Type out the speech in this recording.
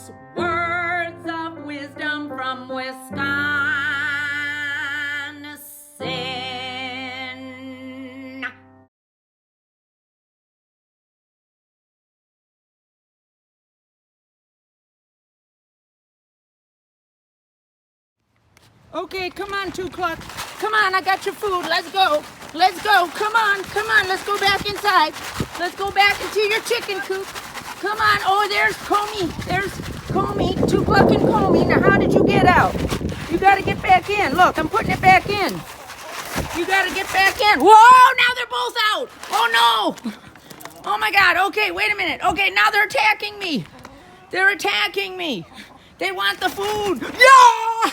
Coop's words of wisdom from Wisconsin. Okay, come on, 2 o'clock. Come on, I got your food. Let's go. Let's go. Come on. Let's go back inside. Let's go back into your chicken coop. Come on. Oh, there's Comey. There's Comey. 2 o'clock and Comey. Now, how did you get out? You got to get back in. Look, I'm putting it back in. You got to get back in. Whoa, now they're both out. Oh, no. Oh, my God. Okay, wait a minute. Okay, now they're attacking me. They're attacking me. They want the food. Yeah!